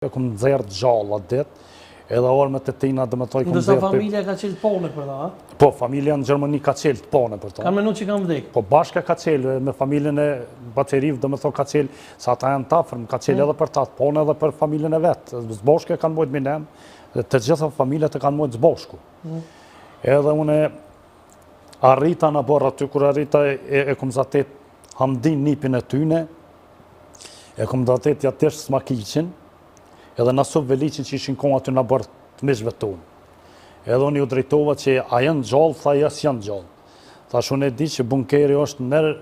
E kom nxerr gjallë atë ditë, edhe ormet e tina dhe me toj kom nxerr. Ndërsa familja ka qelë pone për ta, a? Po, familja në Gjermani ka qelë pone për ta. Kanë menu që kanë vdek? Po, bashka ka qelë, me familjen e Bateriv dhe me toj ka qelë, sa ta janë tafërm, ka qelë edhe për ta, pone edhe për familjen e vetë. Zboshke kanë mojtë minem, dhe të gjitha familjet e kanë mojtë zboshku. Edhe une arrita në borë aty, kur arrita e kom zatet hamdin nipin e tyne, e kom zatet jatesh smakicin, edhe në sub velicin që ishin kohë aty në bërë të mishve tonë. Edhe unë ju drejtova që a janë gjallë, tha jas janë gjallë. Thash unë e di që bunkeri është nërë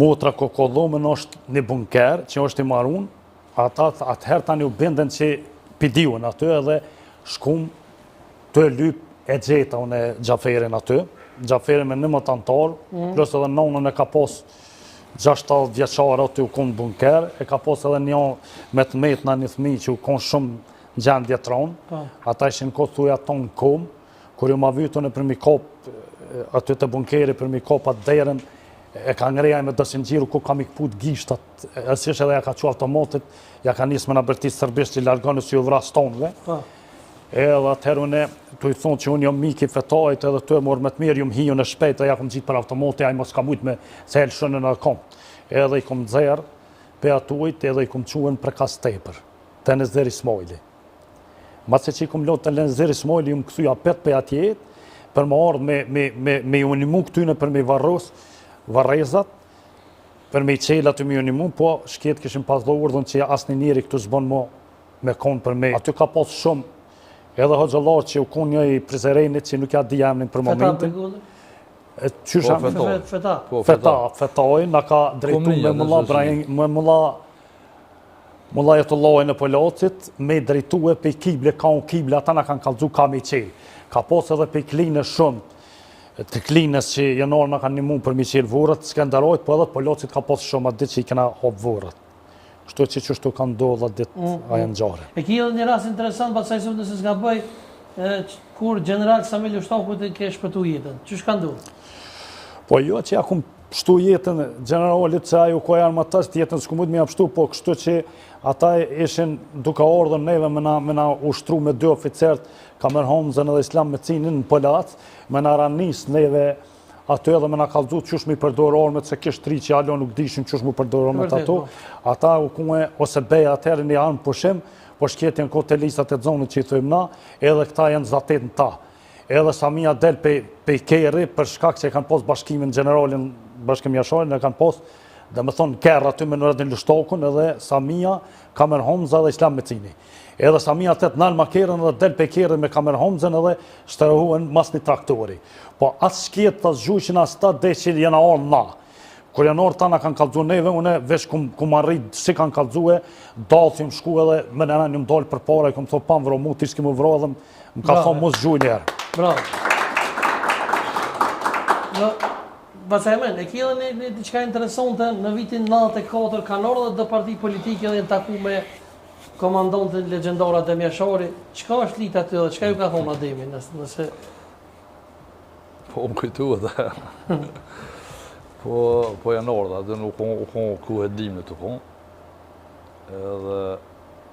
motra kokodhomën është një bunker që është i marun, atëherë tani u binden që pidiun aty edhe shkum të lyp e gjeta unë e Gjaferin aty. Gjaferin me 11 antarë, plus edhe nonën e ka pos 60 vjeqare aty u konë bunker, e ka pos edhe një me të metë në një thmi që u konë shumë në gjendje tronë, ata ishin kohë thuja tonë komë, kur ju ma vytën e për mi kopë, aty të bunkeri për mi kopë atë derën, e ka ngreja me dësin gjiru ku kam i këput gishtat, esish edhe ja ka që automatit, ja ka njës me në bërtis sërbisht që i largënë si u vras tonëve, edhe atëherë une të i thonë që unë jom miki fetajt edhe të e morë me të mirë, jom hiju në shpejt dhe ja kom gjitë për automati, a i mos ka mujtë me se helë shënë në kom. Edhe i kom dzerë pe atujt edhe i kom quen për kas tepër, të Nezeri Smojli. Ma se që i kom lotë të Nezeri Smojli, ju më këthuja pet për atjet, për më ardhë me unimu këtyne për me varrezat, për me i qela të me unimu, po shket këshim pas do urdhën që asë një njëri këtu zbon me konë për me. Aty ka pas shumë, edhe hoxëllar që u konë një i prizerejnit që nuk ja di emnin për momentin. Fetaj, në ka drejtu me mulla jetulloj në Polacit, me drejtu e pe kible, ka unë kible, ata në kanë kalzu ka me qelë. Ka pos edhe pe kline shumë, të klines që jenarë në kanë një mund për mi qelë vërët, s'kenderojt, po edhe Polacit ka pos shumë atë ditë që i kena hopë vërët. Kështu që qështu kanë do dhe ditë aja në gjare. E ki edhe një rast interesant, pasaj sot nëse s'ka bëj, kur General Samil Ushtaku të ke shpëtu jetën, që shka ndu? Po jo që ja kum pështu jetën, generalit që ajo ko janë më tëst jetën s'ku mujtë me ja pështu, po kështu që ata ishin duka ordën neve me na ushtru me 2 oficert, Kamer Homzën edhe Islam Mecinin në Polac, me na ranis neve ato edhe me na kalzu qësh mi përdor armet, se kishë 3 që alo nuk dishin qësh mu përdor armet ato. Ata u kune ose beja atëherë një armë pushim, po shkjetin kote listat e zonit që i thujmë na, edhe këta janë zatet në ta. Edhe Samia del pe keri për shkak që e kanë pos bashkimin generalin, bashkim jasharin, e kanë pos, dhe me thonë kërë aty me Nureddin Lushtakun, edhe Samia, Kamer Homza dhe Islam Mecini. Edhe Samia të nalë makerën edhe del pe keri me Kamer Homzën edhe shtërëhuen mas një traktori. Po asë shkjetë të zgjushin asë ta dhe që jena orë na. Kur janë orë ta na kanë kalzu neve, une vesh kum arrit si kanë kalzu e, dalë shku edhe me nëna një më dalë për para, i kom thot pa më vro mu, ti s'ki më vro edhe më ka thonë mu zgjuj njerë. Bravo. Basemen, e kjo edhe një diçka interesante, në vitin 94 kanë orë dhe parti politike dhe në taku me komandantën legendara Adem Jashari. Qka është litë aty dhe qka ju ka thonë Ademi nëse... Po më kujtu edhe. Po janë orë dhe nuk konë ku e dim në të konë. Edhe...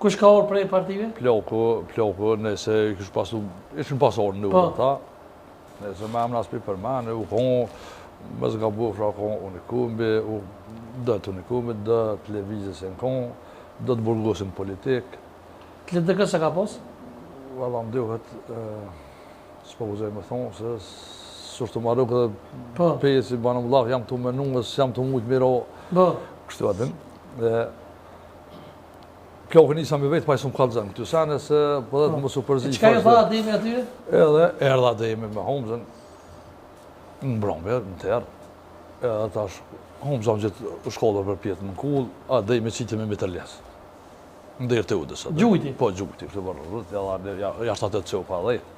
Kush ka orë prej partive? Ploku, nëse ishën pas orë në ura ta. Nëse me amna s'pi për me, u konë, më zga bufra konë unikumbi, dëtë unikumbi, dëtë televizës e në konë, dëtë burgusin politik. TLDK se ka pos? Valla më duhet, s'po vëzoj me thonë, se s'është të marrë këtë pesi banë më lafë, jam të menu, jam të mujtë miro, kështu atin. Plokën isa mi vetë, pa i së më kalëzën këtu sene, se po dhe të më superzi. Qëka ju tha Ademi atyre? Edhe erdha Ademi me Homzën, në Brombe, në terë. Edhe tash, Homzën gjithë shkollër për pjetën në kullë, Ademi qitë me Mitterles. Në dirë të udës. Gjujti? Po, gjujti, kështë bërë rrët, jashtë atë të cëu pa dhejtë.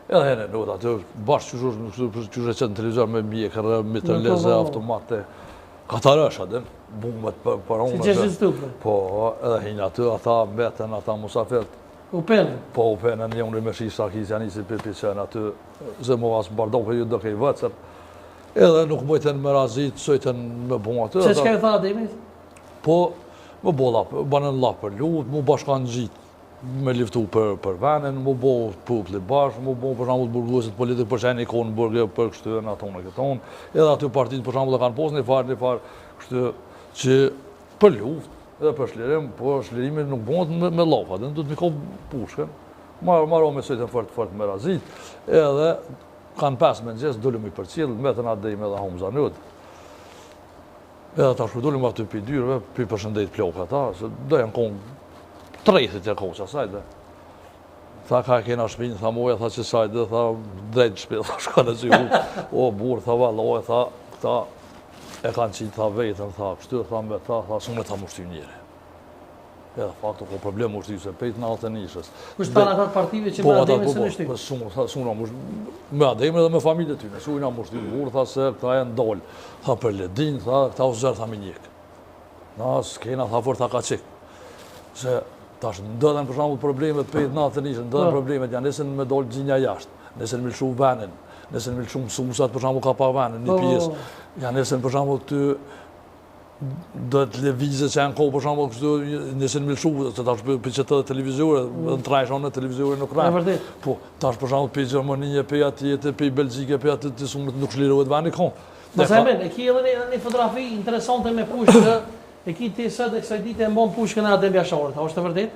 Edhe hene, në atë bashkë qështë e qëtë në televizor me mjekër, Mitterles, automate, katarësh adin, bumbet për unë. Si qeshtë stupë? Po, edhe hinë aty, ata mbeten, ata musafert. U penën? Po, u penën, një unë me shi Sarkis, janë isi për qenë aty, zë më asë bardohë, ju dëke i vëtër. Edhe nuk mëjten me razit, sojten me bumë aty. Se shka ju tha Ademi? Po, më banë në lapë për lutë, më bashkan gjitë me liftu për venin, më bo populli bashkë, më bo për shambull burguesit politikë për qenë ikonë burgë për kështënë atonë e këtonë, edhe aty partitë për shambull e kanë posë një farë kështë që për luft edhe për shlirim, po shlirimi nuk bëhet me lafa, dhe në du të miko pushken, marro me sojtën fort me razit, edhe kanë 5 mëngjes, dullim i për cilë, me të nga dhejme edhe Homza Nut. Edhe ta shkudullim aty për dyrëve, për përshëndet plokë ata, se dhe janë konë 30 e koqa sajde. Tha ka kena shpinë, tha moja, tha që sajde, tha drejtë shpinë, tha shka në zy hu. O burë, tha valoj, tha këta e kanë qitë, tha vetën, tha kështyrë, tha me tha sunë ta mushty njëri. Edhe fakto ko problem mushty se pejt në altë nishës. Kështë ta në atë partive që me ademe se në shty? Po, sunë me ademe dhe me familje ty, në sunë mushty burë, tha se këta e ndollë, tha për ledin, tha këta u zërë, tha me njëk. Na, s'kena, tha për ta ka qik. Se tash ndodhen për shembull problemet pejt natën ishën, ndodhen problemet janë nesën me dol gjinja jashtë, nesën me lëshu venin, nesën me lëshu mësusat për shembull ka pa venin, një pjesë. Janë nesën për shembull ty do të lëvizet që janë kohë për shembull kështu, nesën me lëshu, se tash për që të televizore, në trajshon në televizore nuk rajnë. Po, tash për shembull për Gjermanie, për atjetë, për Belgjike, për atë të sumët nuk shlirohet veni kohë. Mësemen, e ki edhe një fotografi interesante me pushkë, e ki ti së dhe kësaj dite e mbon pushkën e Adem Jasharit, a është të vërdet?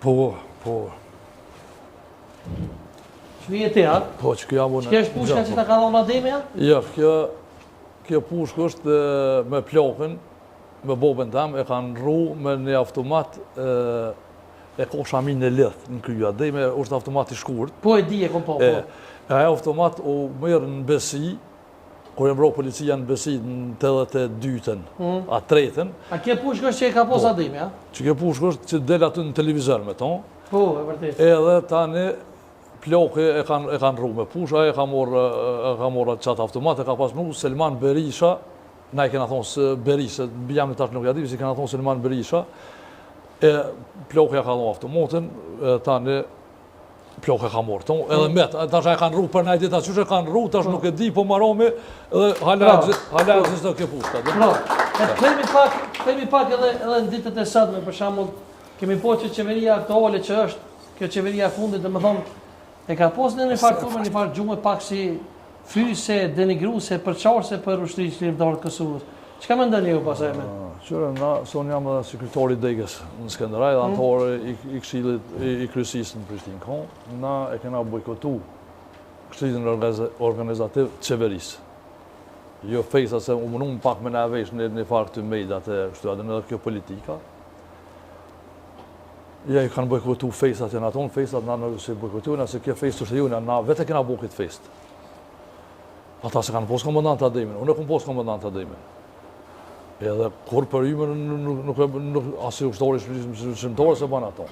Po. Që vije ti, a? Po, që kjo abone... Që kjo është pushka që ta ka dhonë Ademja? Ja, kjo pushkë është me plokën, me bobën tam, e kanë rru me një automat e ko shamin e lithë në kjo Ademe, është automat i shkurt. Po e di e kom po. Ajo automat u mërë në Besi, kur e mbroj policia në Besit në 82-ën, a 3-ën. A kjo pushkë është që e ka pos Ademi, a? Që kjo pushkë është që del aty në televizor me tonë. Po, e vërtet. Edhe tani plokë e kanë rru me pushka, e ka morë qatë automat, e ka pas mu Selman Berisha, na i kena thonë se Berisha, jam në tash nuk jadiv, si kena thonë Selman Berisha, e plokë e ka dhonë automatin, tani plokë e ka morë tonë, edhe metë, tash e kanë rru për najt dita, qështë e kanë rru, tash nuk e di, po maromi, edhe hala egzistë kjo pushka. Themi pak edhe në ditët e sotme, për shembull, kemi po që qeveria aktuale që është, kjo qeveria fundit, dhe më thonë, e ka posë në një farë turme, një farë gjume pak si fyse, denigruse, përqarse për ushtri çlirimtarët Kosovës. Çka mendoni ju pasaj me? Qërë, na son jam edhe sekretari degës në Skënderaj, dhe antore i këshillit i kryesisë në Prishtinë. Na e kena bojkotu këshillin organizativ qeverisë. Jo fejsa se u mënum pak me në vesh një farë këtë mejdat e kështu edhe në kjo politika. Ja i kanë bojkotu fejsat e në atonë, fejsat na në se bojkotujnë, se kjo fejsë të shtëjune, na vete kena bo këtë fejsë. Ata se kanë posë komandant të ademin, unë e kom posë komandant të ademin. Edhe kur për ime nuk asë ushtari shmëtore se banë ato.